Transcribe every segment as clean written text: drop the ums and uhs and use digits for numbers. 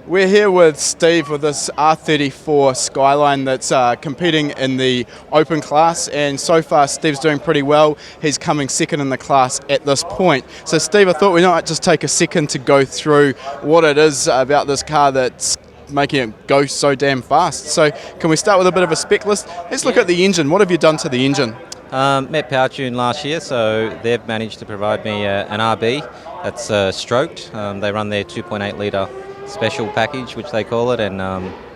We're here with Steve with this R34 Skyline that's competing in the open class, and so far Steve's doing pretty well. He's coming second in the class at this point. So Steve, I thought we might just take a second to go through what it is about this car that's making it go so damn fast. So can we start with a bit of a spec list? Let's look at the engine. What have you done to the engine? Met PowerTune last year, so they've managed to provide me an RB that's stroked. They run their 2.8 litre special package, which they call it, and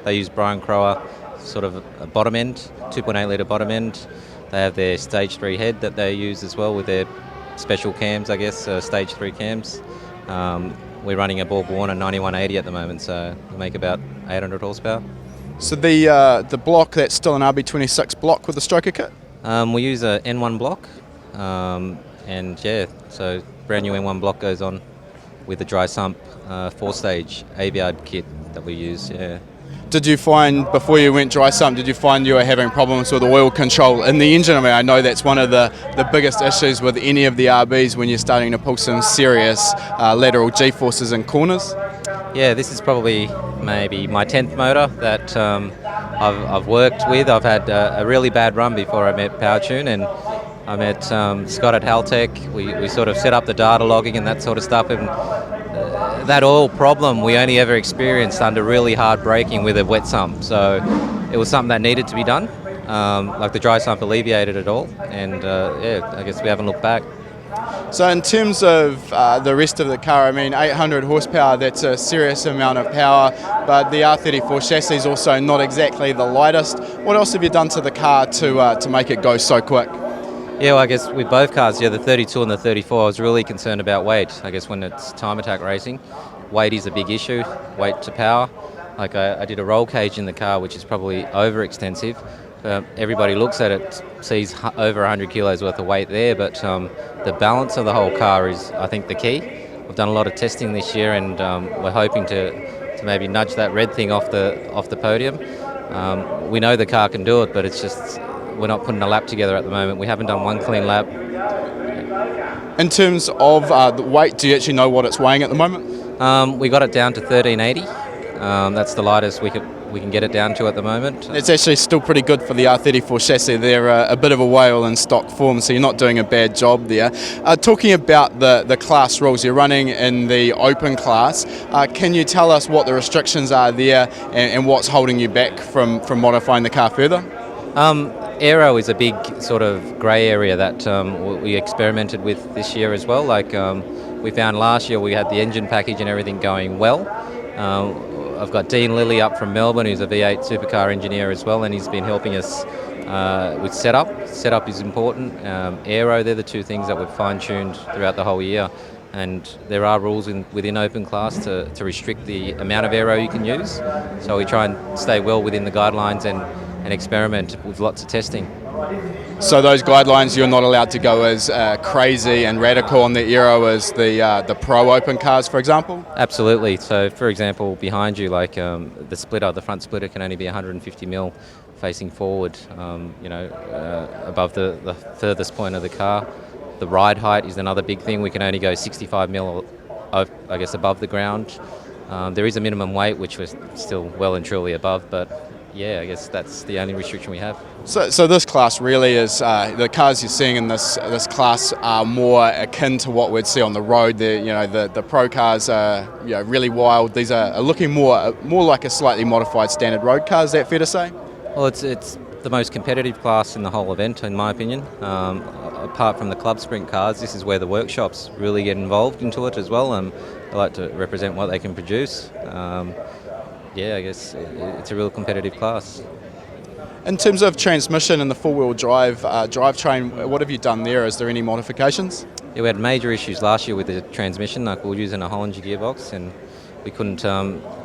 they use Brian Crower sort of a bottom end, 2.8 litre bottom end. They have their stage 3 head that they use as well with their special cams, I guess, stage 3 cams. We're running a Borg Warner 9180 at the moment, so we make about 800 horsepower. So the block, that's still an RB26 block with the stroker kit? We use a N1 block, and yeah, so brand new N1 block goes on with the dry sump 4-stage Aviard kit that we use. Yeah. Did you find, before you went dry sump, did you find you were having problems with oil control in the engine? I mean, I know that's one of the biggest issues with any of the RBs when you're starting to pull some serious lateral G-forces in corners. Yeah, this is probably maybe my 10th motor that I've worked with. I've had a really bad run before I met PowerTune, and I met Scott at Haltech. We sort of set up the data logging and that sort of stuff, and that oil problem we only ever experienced under really hard braking with a wet sump. So it was something that needed to be done. Like the dry sump alleviated it all, and yeah, I guess we haven't looked back. So in terms of the rest of the car, I mean, 800 horsepower, that's a serious amount of power, but the R34 chassis is also not exactly the lightest. What else have you done to the car to make it go so quick? Yeah, well, I guess with both cars, yeah, the 32 and the 34, I was really concerned about weight. I guess when it's time attack racing, weight is a big issue, weight to power. Like I did a roll cage in the car, which is probably overextensive. Everybody looks at it, sees over 100 kilos worth of weight there, but the balance of the whole car is, I think, the key. We've done a lot of testing this year, and we're hoping to maybe nudge that red thing off the podium. We know the car can do it, but it's just we're not putting a lap together at the moment. We haven't done one clean lap. In terms of the weight, do you actually know what it's weighing at the moment? We got it down to 1380. That's the lightest we can get it down to at the moment. It's actually still pretty good for the R34 chassis. They're a bit of a whale in stock form, so you're not doing a bad job there. Talking about the class rules, you're running in the open class. Can you tell us what the restrictions are there and what's holding you back from modifying the car further? Aero is a big sort of grey area that we experimented with this year as well. Like we found last year we had the engine package and everything going well. I've got Dean Lilly up from Melbourne, who's a V8 supercar engineer as well, and he's been helping us with setup. Setup is important. Aero, they're the two things that we've fine-tuned throughout the whole year. And there are rules within open class to restrict the amount of aero you can use. So we try and stay well within the guidelines and experiment with lots of testing. So those guidelines, you're not allowed to go as crazy and radical on the aero as the pro open cars, for example? Absolutely. So for example, behind you, like the front splitter can only be 150 mil facing forward, above the furthest point of the car. The ride height is another big thing. We can only go 65 mil, I guess, above the ground. There is a minimum weight, which we're still well and truly above, but yeah, I guess that's the only restriction we have. So this class really is, the cars you're seeing in this class are more akin to what we'd see on the road. The pro cars are really wild. These are looking more like a slightly modified standard road car. Is that fair to say? Well, it's the most competitive class in the whole event, in my opinion. Apart from the club sprint cars, this is where the workshops really get involved into it as well. They like to represent what they can produce. Yeah, I guess it's a real competitive class. In terms of transmission and the four-wheel drive drivetrain, what have you done there? Is there any modifications? Yeah, we had major issues last year with the transmission. Like we were using a Hollinger gearbox, and we couldn't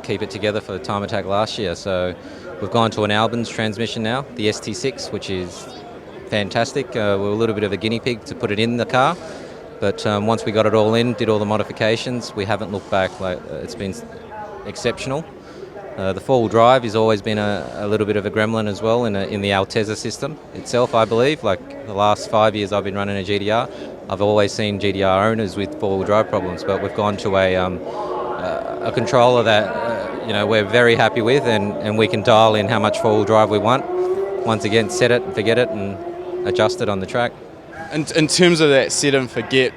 keep it together for time attack last year. So we've gone to an Albans transmission now, the ST6, which is fantastic. We're a little bit of a guinea pig to put it in the car, but once we got it all in, did all the modifications, we haven't looked back. Like it's been exceptional. The four-wheel drive has always been a little bit of a gremlin as well in the Altezza system itself, I believe. Like the last 5 years I've been running a GTR, I've always seen GTR owners with four-wheel drive problems, but we've gone to a controller that we're very happy with, and we can dial in how much four-wheel drive we want. Once again, set it and forget it and adjust it on the track. In terms of that set and forget,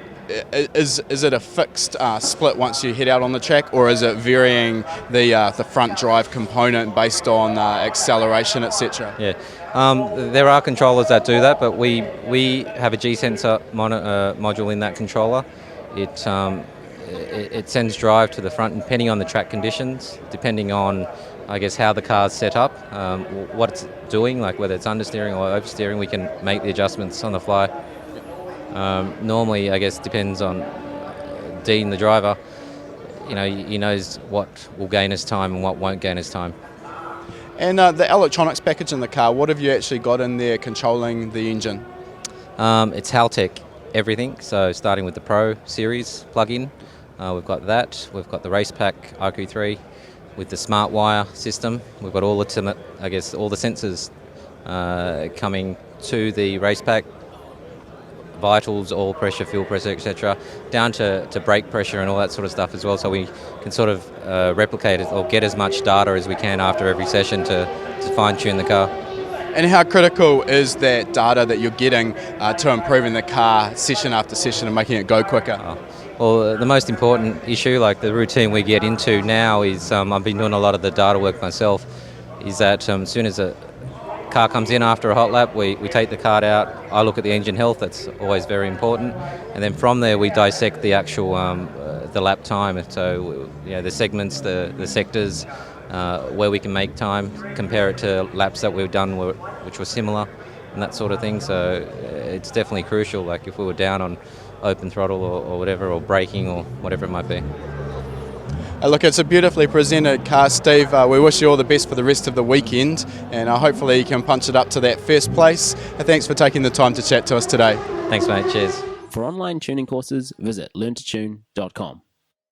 is it a fixed split once you head out on the track, or is it varying the front drive component based on acceleration, etc.? Yeah, there are controllers that do that, but we have a G-sensor module in that controller. It sends drive to the front, and depending on the track conditions, depending on, I guess, how the car's set up, what it's doing, like whether it's understeering or oversteering, we can make the adjustments on the fly. Normally, I guess, depends on Dean, the driver. He knows what will gain us time and what won't gain us time. And the electronics package in the car, what have you actually got in there controlling the engine? It's Haltech everything, so starting with the Pro Series plug-in, we've got that. We've got the Race Pack RQ3 with the Smart Wire system. We've got all the sensors coming to the Race Pack, vitals, oil pressure, fuel pressure, etc., down to brake pressure and all that sort of stuff as well, so we can sort of replicate it or get as much data as we can after every session to fine-tune the car. And how critical is that data that you're getting to improving the car session after session and making it go quicker? Well, the most important issue, like the routine we get into now, is I've been doing a lot of the data work myself, is that as soon as a car comes in after a hot lap, we take the card out. I look at the engine health, that's always very important, and then from there we dissect the actual the lap time, so the segments, the sectors, where we can make time, compare it to laps that we've done which were similar and that sort of thing. So it's definitely crucial, like if we were down on open throttle or whatever, or braking or whatever it might be. Look, it's a beautifully presented car, Steve. We wish you all the best for the rest of the weekend, and hopefully you can punch it up to that first place. Thanks for taking the time to chat to us today. Thanks, mate. Cheers. For online tuning courses, visit learntotune.com.